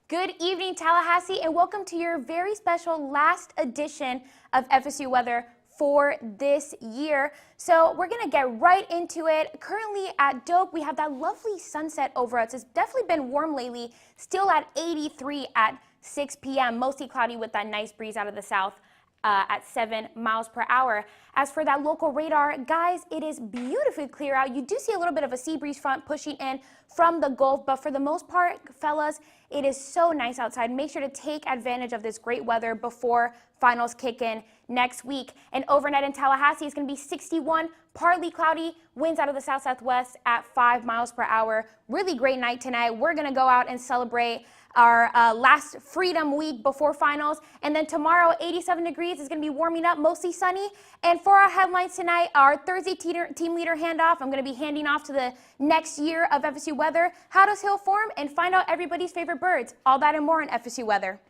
Good evening, Tallahassee, and welcome to your very special last edition of FSU Weather for this year. So we're gonna get right into it. Currently at Doak, we have that lovely sunset over us. It's definitely been warm lately, still at 83 at 6 p.m., mostly cloudy with that nice breeze out of the south. At 7 miles per hour. As for that local radar, guys, it is beautifully clear out. You do see a little bit of a sea breeze front pushing in from the Gulf, but for the most part, fellas, it is so nice outside. Make sure to take advantage of this great weather before finals kick in next week. And overnight in Tallahassee is going to be 61, partly cloudy, winds out of the south-southwest at 5 miles per hour. Really great night tonight. We're going to go out and celebrate our last Freedom Week before finals. And then tomorrow, 87 degrees, is going to be warming up, mostly sunny. And for our headlines tonight, our Thursday team leader handoff, I'm going to be handing off to the next year of FSU Weather. How does Hill form? And find out everybody's favorite birds. All that and more on FSU Weather.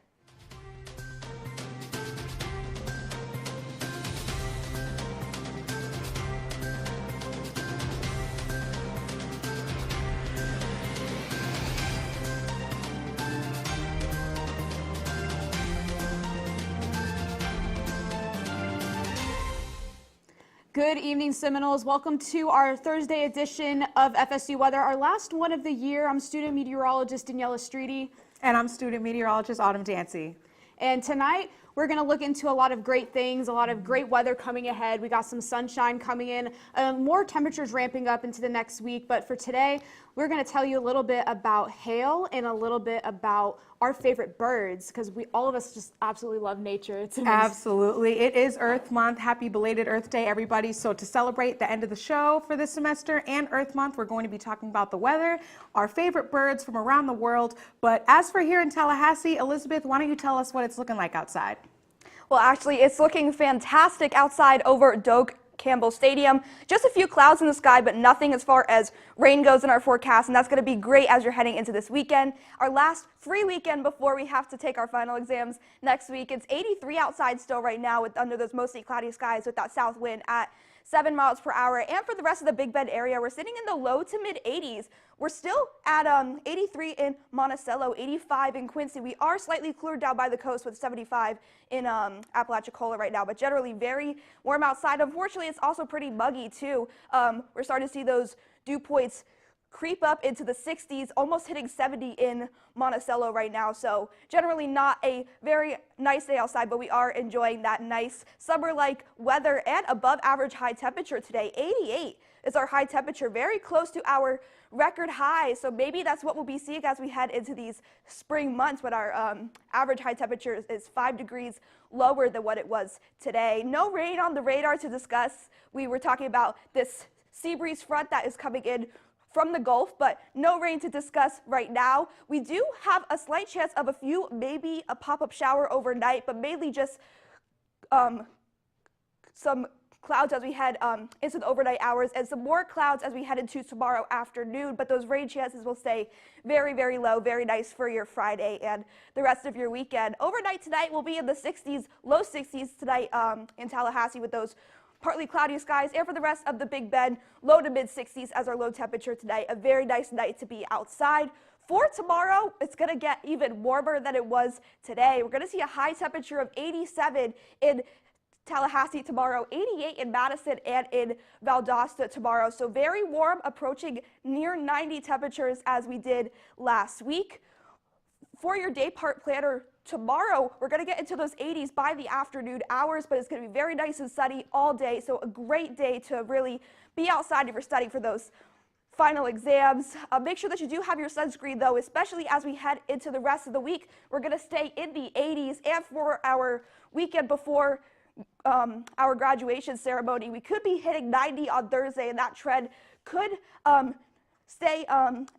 Good evening, Seminoles. Welcome to our Thursday edition of FSU Weather, our last one of the year. I'm student meteorologist Daniela Streety. And I'm student meteorologist Autumn Dancy. And tonight, we're going to look into a lot of great things, a lot of great weather coming ahead. We got some sunshine coming in, more temperatures ramping up into the next week. But for today, we're going to tell you a little bit about hail and a little bit about our favorite birds, because all of us just absolutely love nature. It's amazing. Absolutely. It is Earth Month. Happy belated Earth Day, everybody. So to celebrate the end of the show for this semester and Earth Month, we're going to be talking about the weather, our favorite birds from around the world. But as for here in Tallahassee, Elizabeth, why don't you tell us what it's looking like outside? Well, actually, it's looking fantastic outside over at Doak Campbell Stadium. Just a few clouds in the sky, but nothing as far as rain goes in our forecast, and that's going to be great as you're heading into this weekend. Our last free weekend before we have to take our final exams next week. It's 83 outside still right now under those mostly cloudy skies with that south wind at 7 miles per hour. And for the rest of the Big Bend area, we're sitting in the low to mid 80s. We're still at 83 in Monticello, 85 in Quincy. We are slightly cleared down by the coast with 75 in Apalachicola right now, but generally very warm outside. Unfortunately, it's also pretty muggy too. We're starting to see those dew points creep up into the 60s, almost hitting 70 in Monticello right now. So generally not a very nice day outside, but we are enjoying that nice summer-like weather and above average high temperature today. 88 is our high temperature, very close to our record high. So maybe that's what we'll be seeing as we head into these spring months when our average high temperature is 5 degrees lower than what it was today. No rain on the radar to discuss. We were talking about this sea breeze front that is coming in from the Gulf, but no rain to discuss right now. We do have a slight chance of maybe a pop-up shower overnight, but mainly just some clouds as we head into the overnight hours and some more clouds as we head into tomorrow afternoon, but those rain chances will stay very, very low. Very nice for your Friday and the rest of your weekend. Overnight tonight will be in the 60s, low 60s tonight in Tallahassee with those partly cloudy skies, and for the rest of the Big Bend, low to mid 60s as our low temperature tonight. A very nice night to be outside. For tomorrow, it's going to get even warmer than it was today. We're going to see a high temperature of 87 in Tallahassee tomorrow, 88 in Madison and in Valdosta tomorrow. So very warm, approaching near 90 temperatures as we did last week. For your day part planner tomorrow, we're going to get into those 80s by the afternoon hours, but it's going to be very nice and sunny all day. So a great day to really be outside if you're studying for those final exams. Make sure that you do have your sunscreen though, especially as we head into the rest of the week. We're going to stay in the 80s, and for our weekend before our graduation ceremony, we could be hitting 90 on Thursday, and that trend could stay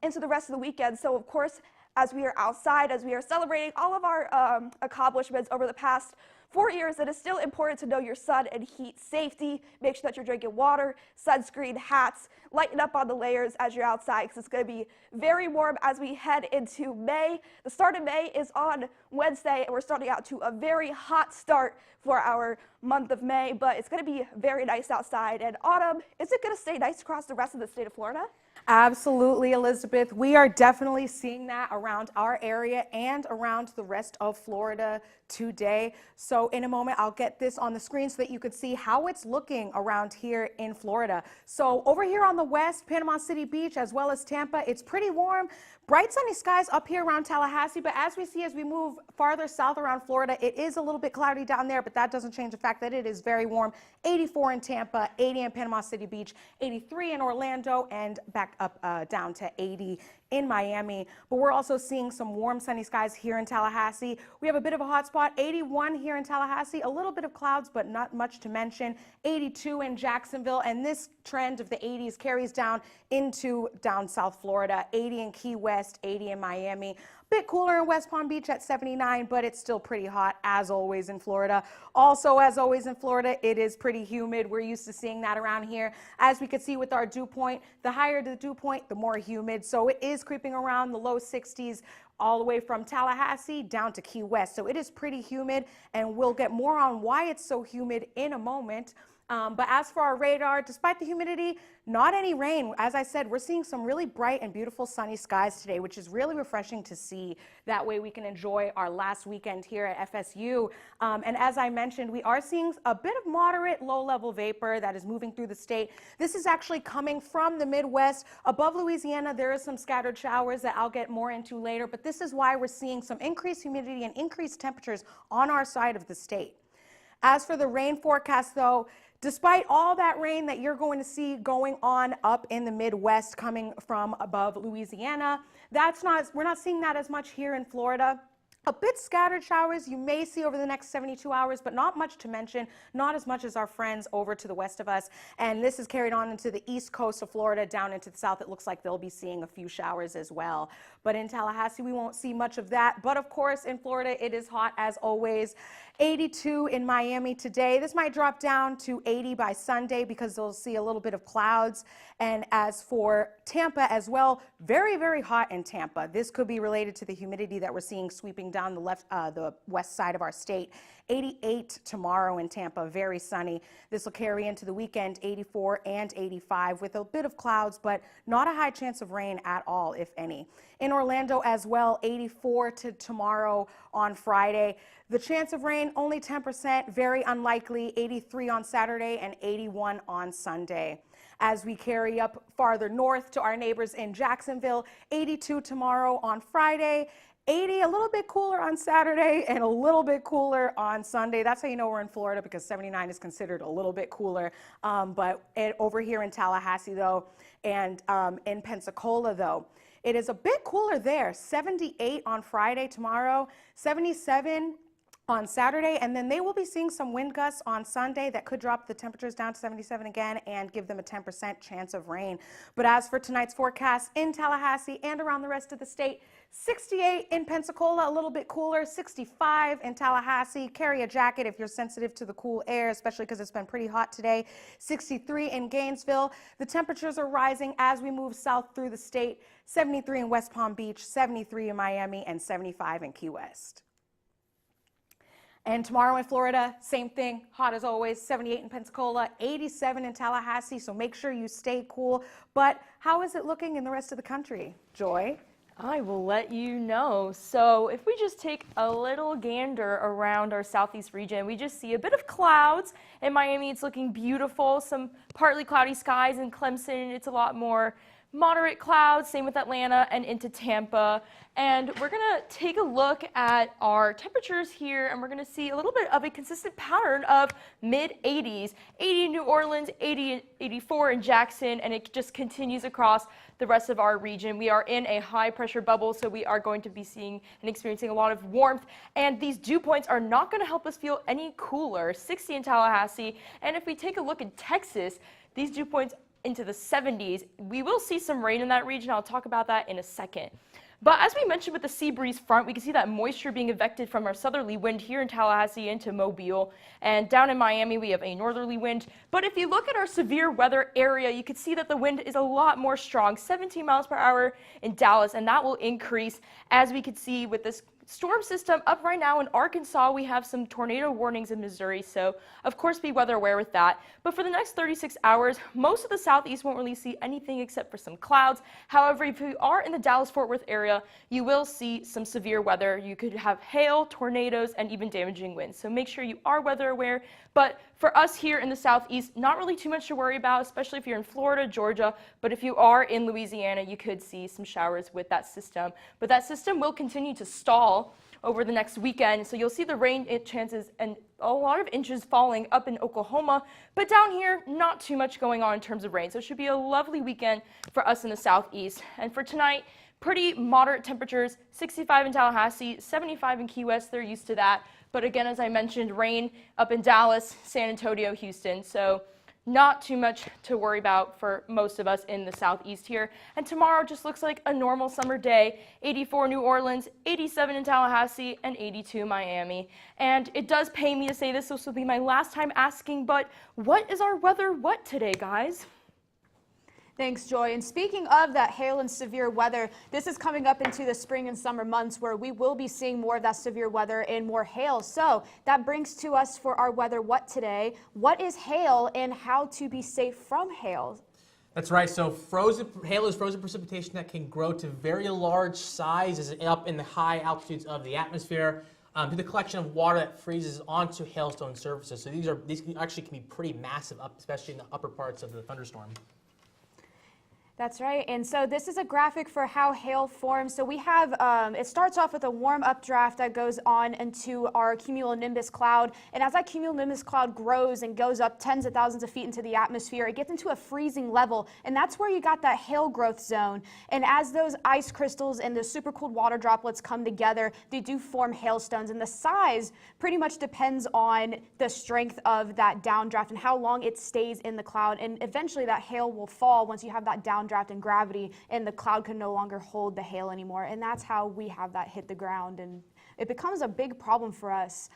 into the rest of the weekend. So of course, as we are outside, as we are celebrating all of our accomplishments over the past 4 years, it is still important to know your sun and heat safety. Make sure that you're drinking water, sunscreen, hats, lighten up on the layers as you're outside, because it's going to be very warm as we head into May. The start of May is on Wednesday, and we're starting out to a very hot start for our month of May, but it's going to be very nice outside. And autumn, is it going to stay nice across the rest of the state of Florida? Absolutely, Elizabeth. We are definitely seeing that around our area and around the rest of Florida today. So in a moment, I'll get this on the screen so that you could see how it's looking around here in Florida. So over here on the west, Panama City Beach, as well as Tampa, it's pretty warm. Bright sunny skies up here around Tallahassee, but as we move farther south around Florida, it is a little bit cloudy down there, but that doesn't change the fact that it is very warm. 84 in Tampa, 80 in Panama City Beach, 83 in Orlando, and back up down to 80 in Miami. But we're also seeing some warm sunny skies here in Tallahassee. We have a bit of a hot spot, 81 here in Tallahassee, a little bit of clouds, but not much to mention. 82 in Jacksonville, and this trend of the 80s carries down into down South Florida. 80 in Key West, 80 in Miami. Bit cooler in West Palm Beach at 79, but it's still pretty hot as always in Florida. Also, as always in Florida, it is pretty humid. We're used to seeing that around here. As we could see with our dew point, the higher the dew point, the more humid. So it is creeping around the low 60s all the way from Tallahassee down to Key West. So it is pretty humid, and we'll get more on why it's so humid in a moment. But as for our radar, despite the humidity, not any rain. As I said, we're seeing some really bright and beautiful sunny skies today, which is really refreshing to see. That way we can enjoy our last weekend here at FSU. And as I mentioned, we are seeing a bit of moderate low-level vapor that is moving through the state. This is actually coming from the Midwest. Above Louisiana, there is some scattered showers that I'll get more into later, but this is why we're seeing some increased humidity and increased temperatures on our side of the state. As for the rain forecast, though, despite all that rain that you're going to see going on up in the Midwest coming from above Louisiana, we're not seeing that as much here in Florida. A bit scattered showers you may see over the next 72 hours, but not much to mention, not as much as our friends over to the west of us. And this is carried on into the east coast of Florida, down into the south. It looks like they'll be seeing a few showers as well. But in Tallahassee, we won't see much of that. But of course, in Florida, it is hot as always. 82 in Miami today. This might drop down to 80 by Sunday because they'll see a little bit of clouds. And as for Tampa as well, very, very hot in Tampa. This could be related to the humidity that we're seeing sweeping down the west side of our state. 88 tomorrow in Tampa, very sunny. This will carry into the weekend, 84 and 85 with a bit of clouds, but not a high chance of rain at all, if any. In Orlando as well, 84 to tomorrow on Friday. The chance of rain, only 10%, very unlikely, 83 on Saturday and 81 on Sunday. As we carry up farther north to our neighbors in Jacksonville, 82 tomorrow on Friday, 80, a little bit cooler on Saturday and a little bit cooler on Sunday. That's how you know we're in Florida, because 79 is considered a little bit cooler. Over here in Tallahassee, though, and in Pensacola, though, it is a bit cooler there. 78 on Friday tomorrow, 77 on Saturday, and then they will be seeing some wind gusts on Sunday that could drop the temperatures down to 77 again and give them a 10% chance of rain. But as for tonight's forecast in Tallahassee and around the rest of the state, 68 in Pensacola, a little bit cooler, 65 in Tallahassee. Carry a jacket if you're sensitive to the cool air, especially because it's been pretty hot today. 63 in Gainesville. The temperatures are rising as we move south through the state. 73 in West Palm Beach, 73 in Miami, and 75 in Key West. And tomorrow in Florida, same thing, hot as always, 78 in Pensacola, 87 in Tallahassee, so make sure you stay cool. But how is it looking in the rest of the country, Joy? I will let you know. So if we just take a little gander around our southeast region, we just see a bit of clouds. In Miami, it's looking beautiful, some partly cloudy skies. In Clemson, it's a lot more moderate clouds, same with Atlanta and into Tampa. And we're gonna take a look at our temperatures here, and we're gonna see a little bit of a consistent pattern of mid-80s. 80 in New Orleans, 80, 84 in Jackson, and it just continues across the rest of our region. We are in a high pressure bubble, so we are going to be seeing and experiencing a lot of warmth, and these dew points are not gonna help us feel any cooler. 60 in Tallahassee, and if we take a look at Texas, these dew points into the 70s. We will see some rain in that region. I'll talk about that in a second. But as we mentioned with the sea breeze front, we can see that moisture being evicted from our southerly wind here in Tallahassee into Mobile. And down in Miami, we have a northerly wind. But if you look at our severe weather area, you can see that the wind is a lot more strong, 17 miles per hour in Dallas, and that will increase as we can see with this storm system up right now in Arkansas. We have some tornado warnings in Missouri, so of course be weather aware with that. But for the next 36 hours, most of the southeast won't really see anything except for some clouds. However, if you are in the Dallas-Fort Worth area, you will see some severe weather. You could have hail, tornadoes, and even damaging winds. So make sure you are weather aware. But for us here in the southeast, not really too much to worry about, especially if you're in Florida, Georgia. But if you are in Louisiana, you could see some showers with that system. But that system will continue to stall over the next weekend. So you'll see the rain chances and a lot of inches falling up in Oklahoma. But down here, not too much going on in terms of rain. So it should be a lovely weekend for us in the southeast. And for tonight, pretty moderate temperatures, 65 in Tallahassee, 75 in Key West. They're used to that. But again, as I mentioned, rain up in Dallas, San Antonio, Houston. So not too much to worry about for most of us in the southeast here. And tomorrow just looks like a normal summer day. 84 New Orleans, 87 in Tallahassee, and 82 Miami. And it does pain me to say this will be my last time asking, but what is our weather what today, guys? Thanks, Joy. And speaking of that hail and severe weather, this is coming up into the spring and summer months where we will be seeing more of that severe weather and more hail. So that brings to us for our weather what today. What is hail and how to be safe from hail? That's right. So hail is frozen precipitation that can grow to very large sizes up in the high altitudes of the atmosphere to the collection of water that freezes onto hailstone surfaces. So these actually can be pretty massive, especially in the upper parts of the thunderstorm. That's right. And so this is a graphic for how hail forms. So we have, it starts off with a warm updraft that goes on into our cumulonimbus cloud. And as that cumulonimbus cloud grows and goes up tens of thousands of feet into the atmosphere, it gets into a freezing level. And that's where you got that hail growth zone. And as those ice crystals and the supercooled water droplets come together, they do form hailstones. And the size pretty much depends on the strength of that downdraft and how long it stays in the cloud. And eventually that hail will fall once you have that downdraft and gravity, and the cloud can no longer hold the hail anymore. And that's how we have that hit the ground, and it becomes a big problem for us.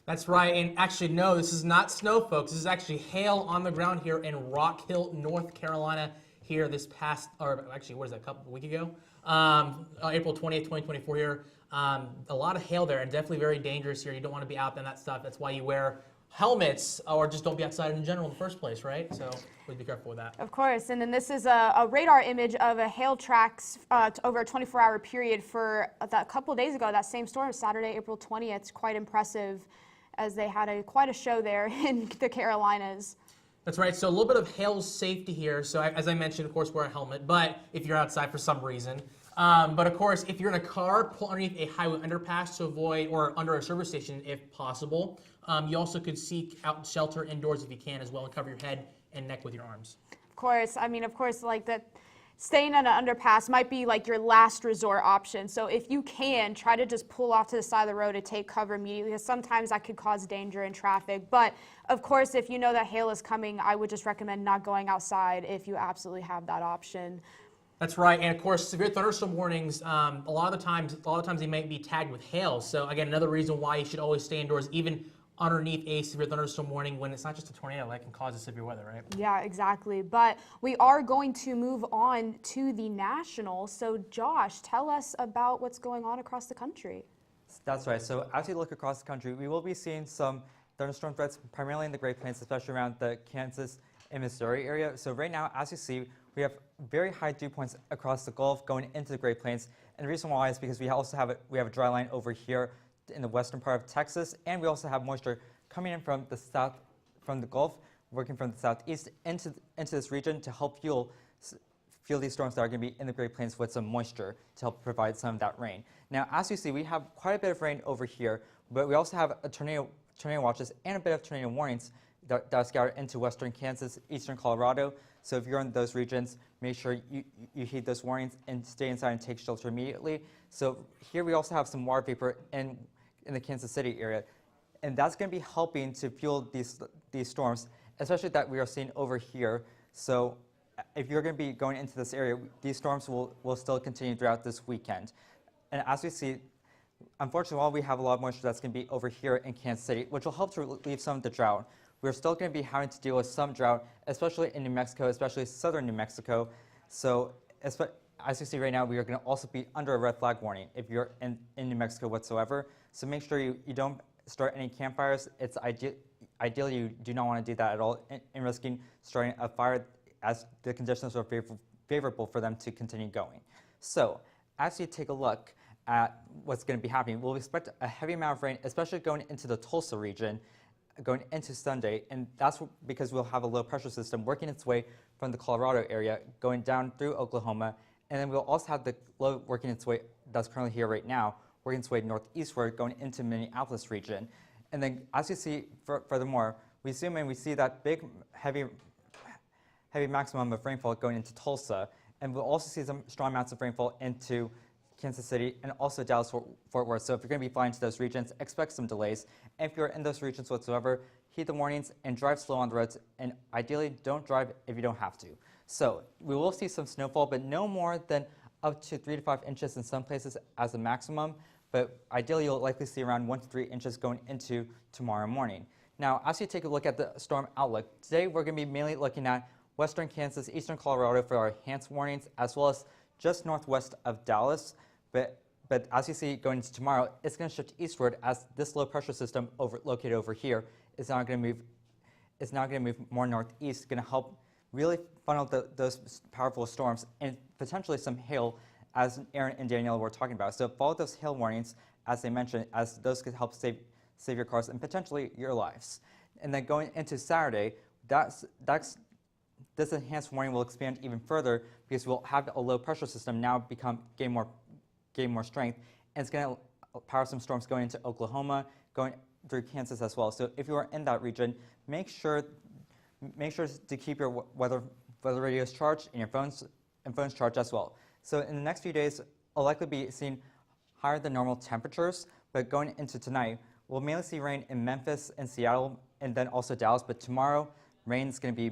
That's right, and actually, no, this is not snow, folks. This is actually hail on the ground here in Rock Hill, North Carolina, here this past, or actually, what is that, a week ago? April 20th, 2024 here. A lot of hail there, and definitely very dangerous here. You don't want to be out there and that stuff. That's why you wear helmets, or just don't be outside in general in the first place, right? So please be careful with that. Of course, and then this is a radar image of a hail tracks over a 24-hour period for a couple of days ago. That same storm, Saturday, April 20th. It's quite impressive, as they had quite a show there in the Carolinas. That's right. So a little bit of hail safety here. So as I mentioned, of course, wear a helmet, but if you're outside for some reason. But of course, if you're in a car, pull underneath a highway underpass to avoid, or under a service station if possible. You also could seek out shelter indoors if you can as well, and cover your head and neck with your arms. Of course, I mean, of course, like that, staying on an underpass might be like your last resort option. So if you can, try to just pull off to the side of the road and take cover immediately, because sometimes that could cause danger in traffic. But of course, if you know that hail is coming, I would just recommend not going outside if you absolutely have that option. That's right, and of course, severe thunderstorm warnings. A lot of the times they might be tagged with hail. So again, another reason why you should always stay indoors, even underneath a severe thunderstorm warning, when it's not just a tornado that can cause a severe weather, right? Yeah, exactly. But we are going to move on to the national. So Josh, tell us about what's going on across the country. That's right. So as we look across the country, we will be seeing some thunderstorm threats, primarily in the Great Plains, especially around the Kansas and Missouri area. So right now, as you see, we have very high dew points across the Gulf going into the Great Plains. And the reason why is because we also have a dry line over here in the western part of Texas, and we also have moisture coming in from the south, from the Gulf, working from the southeast into this region to help fuel these storms that are going to be in the Great Plains with some moisture to help provide some of that rain. Now, as you see, we have quite a bit of rain over here, but we also have tornado watches and a bit of tornado warnings that are scattered into western Kansas, eastern Colorado. So if you're in those regions, make sure you heed those warnings and stay inside and take shelter immediately. So here we also have some water vapor in the Kansas City area, and that's going to be helping to fuel these storms, especially that we are seeing over here. So if you're going to be going into this area, these storms will still continue throughout this weekend. And as we see, unfortunately, while we have a lot of moisture that's going to be over here in Kansas City, which will help to relieve some of the drought, we're still going to be having to deal with some drought, especially in New Mexico, especially southern New Mexico. So as you see right now, we are going to also be under a red flag warning if you're in New Mexico whatsoever. So make sure you don't start any campfires. It's ideally you do not want to do that at all in risking starting a fire as the conditions are favorable for them to continue going. So as you take a look at what's going to be happening, we'll expect a heavy amount of rain, especially going into the Tulsa region, going into Sunday, and that's because we'll have a low pressure system working its way from the Colorado area, going down through Oklahoma, and then we'll also have the low working its way, that's currently here right now, working its way northeastward, going into Minneapolis region. And then as you see furthermore, we zoom in, we see that big, heavy maximum of rainfall going into Tulsa, and we'll also see some strong amounts of rainfall into Kansas City and also Dallas, Fort Worth. So if you're going to be flying to those regions, expect some delays. And if you're in those regions whatsoever, heed the warnings and drive slow on the roads, and ideally don't drive if you don't have to. So we will see some snowfall, but no more than up to 3 to 5 inches in some places as a maximum, but ideally you'll likely see around 1 to 3 inches going into tomorrow morning. Now, as you take a look at the storm outlook, today we're going to be mainly looking at western Kansas, eastern Colorado for our enhanced warnings, as well as just northwest of Dallas. But as you see going into tomorrow, it's going to shift eastward as this low pressure system located over here is now going to move more northeast, going to help really funnel those powerful storms and potentially some hail, as Aaron and Danielle were talking about. So follow those hail warnings, as they mentioned, as those could help save your cars and potentially your lives. And then going into Saturday, this enhanced warning will expand even further because we'll have a low pressure system now gain more strength, and it's going to power some storms going into Oklahoma, going through Kansas as well. So if you are in that region, make sure to keep your weather radios charged and your phones charged as well. So in the next few days, I'll likely be seeing higher than normal temperatures, but going into tonight, we'll mainly see rain in Memphis and Seattle, and then also Dallas. But tomorrow, rain is going to be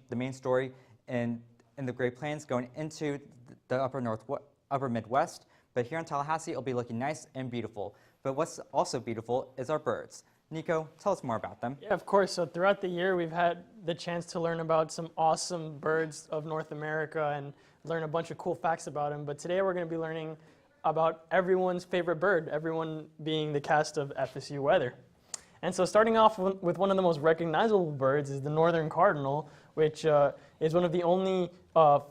the main story in the Great Plains, going into the upper Midwest. But here in Tallahassee, it'll be looking nice and beautiful. But what's also beautiful is our birds. Nico, tell us more about them. Yeah, of course. So throughout the year, we've had the chance to learn about some awesome birds of North America and learn a bunch of cool facts about them. But today we're going to be learning about everyone's favorite bird, everyone being the cast of FSU Weather. And so starting off with one of the most recognizable birds is the northern cardinal, which is one of the only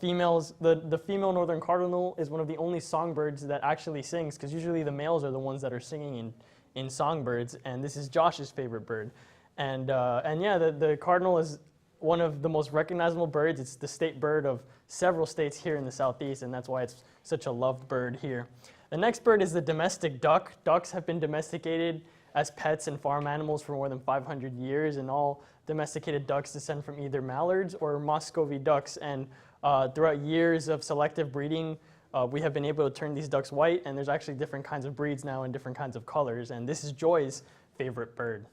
females. The female northern cardinal is one of the only songbirds that actually sings, because usually the males are the ones that are singing in songbirds, and this is Josh's favorite bird. And yeah, the cardinal is one of the most recognizable birds. It's the state bird of several states here in the Southeast, and that's why it's such a loved bird here. The next bird is the domestic duck. Ducks have been domesticated as pets and farm animals for more than 500 years, and all domesticated ducks descend from either mallards or Muscovy ducks. And throughout years of selective breeding, we have been able to turn these ducks white, and there's actually different kinds of breeds now in different kinds of colors, and this is Joy's favorite bird.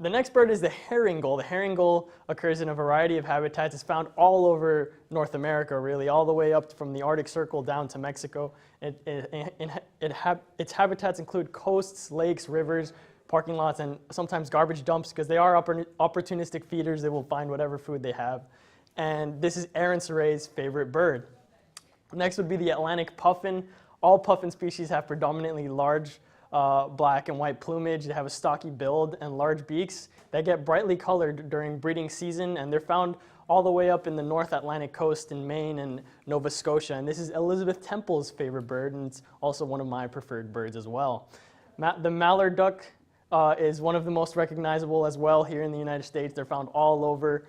The next bird is the herring gull. The herring gull occurs in a variety of habitats. It's found all over North America, really, all the way up from the Arctic Circle down to Mexico. Its habitats include coasts, lakes, rivers, parking lots, and sometimes garbage dumps, because they are opportunistic feeders. They will find whatever food they have. And this is Aaron Saray's favorite bird. Next would be the Atlantic puffin. All puffin species have predominantly large black and white plumage. They have a stocky build and large beaks. They get brightly colored during breeding season, and they're found all the way up in the North Atlantic coast in Maine and Nova Scotia. And this is Elizabeth Temple's favorite bird, and it's also one of my preferred birds as well. The mallard duck is one of the most recognizable as well here in the United States. They're found all over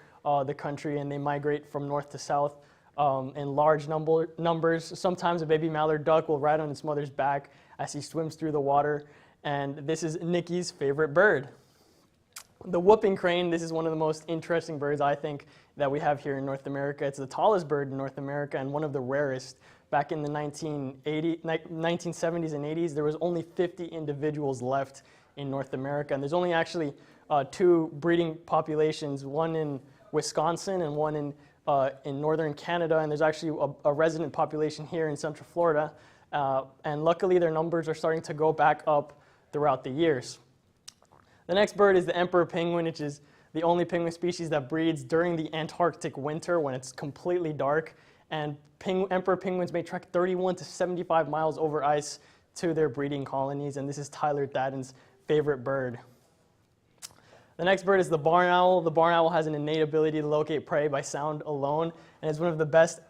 the country, and they migrate from north to south in large numbers. Sometimes a baby mallard duck will ride on its mother's back as he swims through the water, and this is Nikki's favorite bird. The whooping crane, this is one of the most interesting birds, I think, that we have here in North America. It's the tallest bird in North America and one of the rarest. Back in the 1970s and 80s, there was only 50 individuals left in North America, and there's only actually 2 breeding populations, one in Wisconsin and one in northern Canada, and there's actually a resident population here in Central Florida. And luckily their numbers are starting to go back up throughout the years. The next bird is the emperor penguin, which is the only penguin species that breeds during the Antarctic winter when it's completely dark. And emperor penguins may trek 31 to 75 miles over ice to their breeding colonies, and this is Tyler Thatton's favorite bird. The next bird is the barn owl. The barn owl has an innate ability to locate prey by sound alone, and is one of the best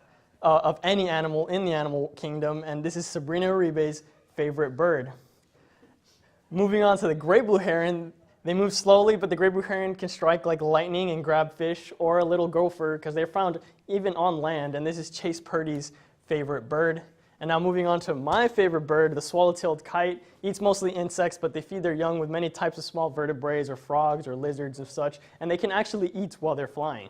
of any animal in the animal kingdom, and this is Sabrina Uribe's favorite bird. Moving on to the great blue heron, they move slowly, but the great blue heron can strike like lightning and grab fish or a little gopher because they're found even on land, and this is Chase Purdy's favorite bird. And now moving on to my favorite bird, the swallow-tailed kite. Eats mostly insects, but they feed their young with many types of small vertebrates or frogs or lizards of such, and they can actually eat while they're flying.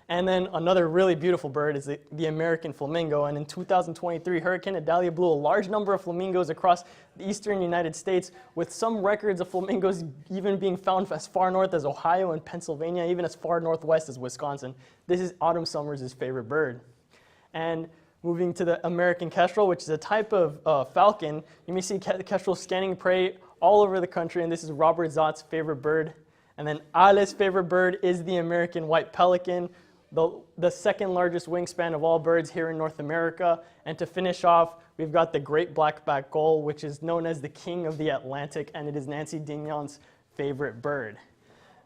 And then another really beautiful bird is the American flamingo. And in 2023, Hurricane Idalia blew a large number of flamingos across the eastern United States, with some records of flamingos even being found as far north as Ohio and Pennsylvania, even as far northwest as Wisconsin. This is Autumn Summers' favorite bird. And moving to the American kestrel, which is a type of falcon, you may see kestrels scanning prey all over the country, and this is Robert Zott's favorite bird. And then Ale's favorite bird is the American white pelican, the second largest wingspan of all birds here in North America. And to finish off, we've got the great black-backed gull, which is known as the king of the Atlantic, and it is Nancy Dignon's favorite bird.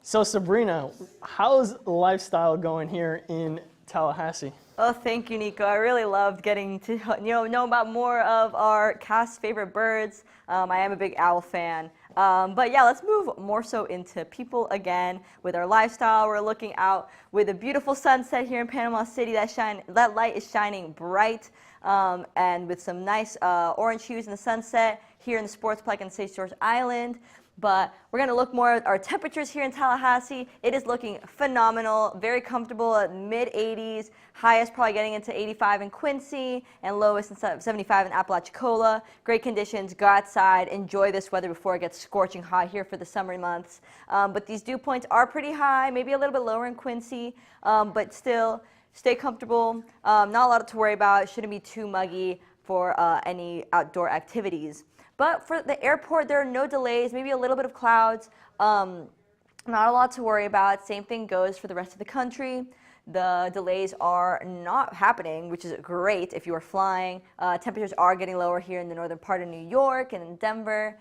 So Sabrina, how's lifestyle going here in Tallahassee? Oh, thank you, Nico. I really loved getting to know about more of our cast's favorite birds. I am a big owl fan. But yeah, let's move more so into people again with our lifestyle. We're looking out with a beautiful sunset here in Panama City. That light is shining bright, and with some nice orange hues in the sunset here in the Sportsplex and St. George Island. But we're going to look more at our temperatures here in Tallahassee. It is looking phenomenal, very comfortable at mid-80s, highest probably getting into 85 in Quincy, and lowest in 75 in Apalachicola. Great conditions, go outside, enjoy this weather before it gets scorching hot here for the summer months. But these dew points are pretty high, maybe a little bit lower in Quincy, but still stay comfortable. Not a lot to worry about, shouldn't be too muggy for any outdoor activities. But for the airport, there are no delays, maybe a little bit of clouds, not a lot to worry about. Same thing goes for the rest of the country. The delays are not happening, which is great if you are flying. Temperatures are getting lower here in the northern part of New York and in Denver.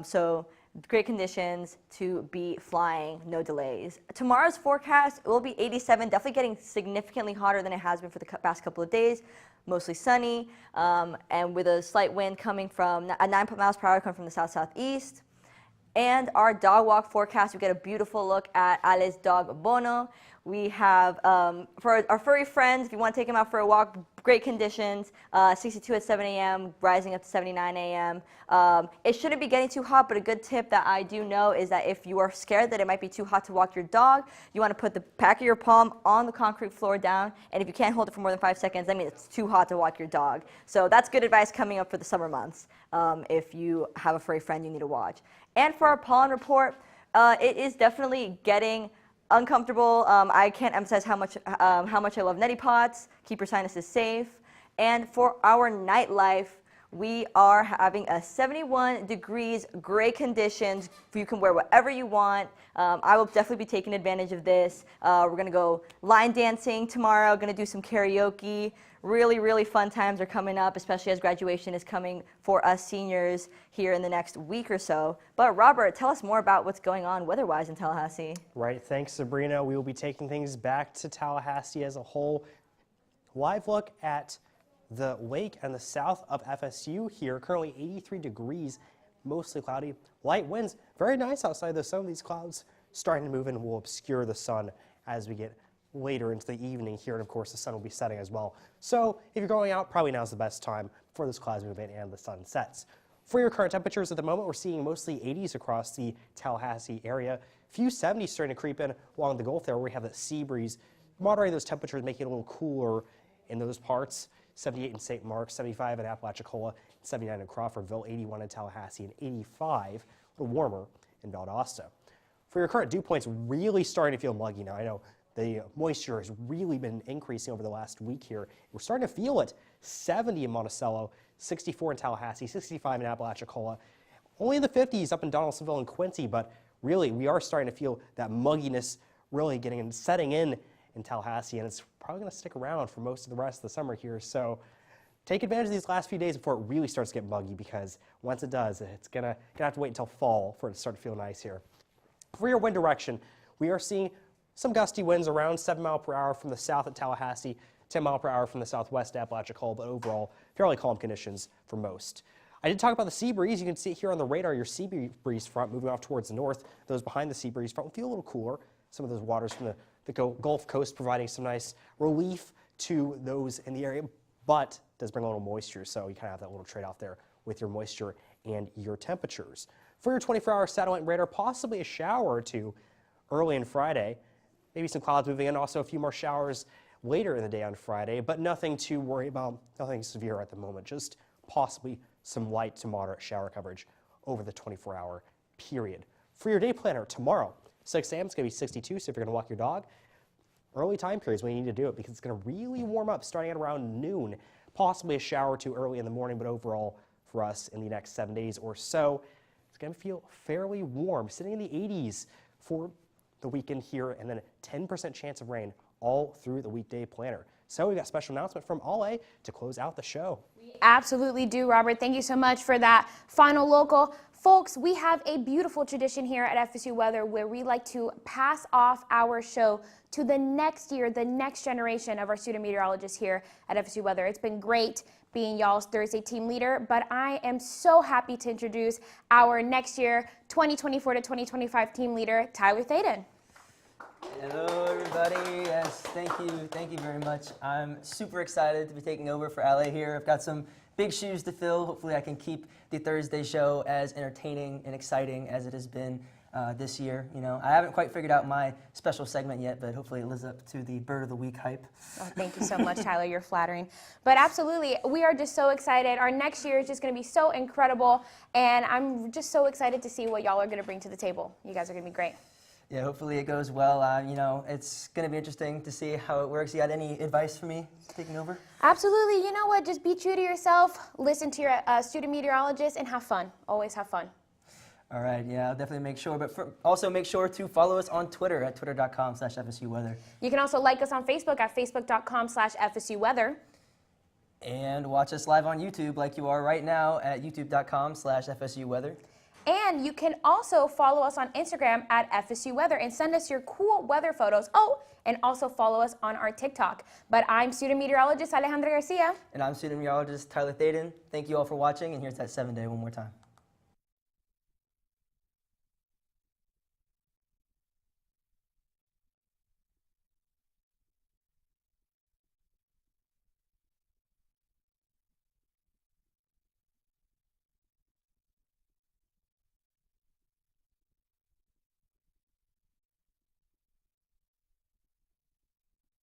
So great conditions to be flying, no delays. Tomorrow's forecast will be 87, definitely getting significantly hotter than it has been for the past couple of days. Mostly sunny, and with a slight wind coming from, at 9 miles per hour, coming from the south-southeast. And our dog walk forecast, we get a beautiful look at Ale's dog Bono. We have, for our furry friends, if you want to take him out for a walk, great conditions, 62 at 7 a.m., rising up to 79 a.m. It shouldn't be getting too hot, but a good tip that I do know is that if you are scared that it might be too hot to walk your dog, you want to put the back of your palm on the concrete floor down, and if you can't hold it for more than 5 seconds, that means it's too hot to walk your dog. So that's good advice coming up for the summer months if you have a furry friend you need to watch. And for our pollen report, it is definitely getting uncomfortable. I can't emphasize how much I love neti pots. Keep your sinuses safe. And for our nightlife, we are having a 71 degrees, gray conditions. You can wear whatever you want. I will definitely be taking advantage of this. We're gonna go line dancing tomorrow, gonna do some karaoke. Really, really fun times are coming up, especially as graduation is coming for us seniors here in the next week or so. But Robert, tell us more about what's going on weather-wise in Tallahassee. Right, thanks Sabrina. We will be taking things back to Tallahassee as a whole. Live look at the lake and the south of FSU here, currently 83 degrees, mostly cloudy. Light winds, very nice outside though. Some of these clouds starting to move in will obscure the sun as we get later into the evening here, and of course the sun will be setting as well. So if you're going out, probably now's the best time for this clouds movement and the sun sets. For your current temperatures at the moment, we're seeing mostly 80s across the Tallahassee area. Few 70s starting to creep in along the Gulf there, where we have that sea breeze moderating those temperatures, making it a little cooler in those parts. 78 in St. Marks, 75 in Apalachicola, 79 in Crawfordville, 81 in Tallahassee, and 85, a little warmer in Valdosta. For your current dew points, really starting to feel muggy now. I know the moisture has really been increasing over the last week here. We're starting to feel it. 70 in Monticello, 64 in Tallahassee, 65 in Apalachicola. Only in the 50s up in Donaldsonville and Quincy, but really we are starting to feel that mugginess really getting and setting in in Tallahassee, and it's probably going to stick around for most of the rest of the summer here. So take advantage of these last few days before it really starts to get muggy, because once it does, it's gonna have to wait until fall for it to start to feel nice here. For your wind direction, we are seeing some gusty winds around 7 miles per hour from the south at Tallahassee, 10 miles per hour from the southwest at Apalachicola, but overall fairly calm conditions for most. I did talk about the sea breeze. You can see it here on the radar, your sea breeze front moving off towards the north. Those behind the sea breeze front will feel a little cooler. Some of those waters from the Gulf Coast providing some nice relief to those in the area, but does bring a little moisture, so you kind of have that little trade-off there with your moisture and your temperatures. For your 24-hour satellite radar, possibly a shower or two early on Friday, maybe some clouds moving in, also a few more showers later in the day on Friday, but nothing to worry about, nothing severe at the moment, just possibly some light to moderate shower coverage over the 24-hour period. For your day planner, tomorrow, 6 a.m. it's going to be 62, so if you're going to walk your dog, early time periods when you need to do it, because it's going to really warm up starting at around noon. Possibly a shower or two early in the morning, but overall for us in the next 7 days or so, it's going to feel fairly warm, sitting in the 80s for the weekend here, and then a 10% chance of rain all through the weekday planner. So we've got a special announcement from Ale to close out the show. We absolutely do, Robert. Thank you so much for that final local. Folks, we have a beautiful tradition here at FSU Weather where we like to pass off our show to the next year, the next generation of our student meteorologists here at FSU Weather. It's been great being y'all's Thursday team leader, but I am so happy to introduce our next year 2024 to 2025 team leader, Tyler Thaden. Hello, everybody. Yes, thank you very much. I'm super excited to be taking over for LA here. I've got some big shoes to fill. Hopefully I can keep the Thursday show as entertaining and exciting as it has been this year. You know, I haven't quite figured out my special segment yet, but hopefully it lives up to the Bird of the Week hype. Oh, thank you so much, Tyler. You're flattering. But absolutely, we are just so excited. Our next year is just going to be so incredible, and I'm just so excited to see what y'all are going to bring to the table. You guys are going to be great. Yeah, hopefully it goes well. You know, it's going to be interesting to see how it works. You got any advice for me taking over? Absolutely. You know what? Just be true to yourself, listen to your student meteorologist, and have fun. Always have fun. All right, yeah, I'll definitely make sure. But also make sure to follow us on Twitter at twitter.com/FSU Weather. You can also like us on Facebook at facebook.com/FSU Weather. And watch us live on YouTube like you are right now at youtube.com/FSU Weather. And you can also follow us on Instagram at FSU Weather and send us your cool weather photos. Oh, and also follow us on our TikTok. But I'm student meteorologist Alejandra Garcia. And I'm student meteorologist Tyler Thaden. Thank you all for watching, and here's that 7-day one more time.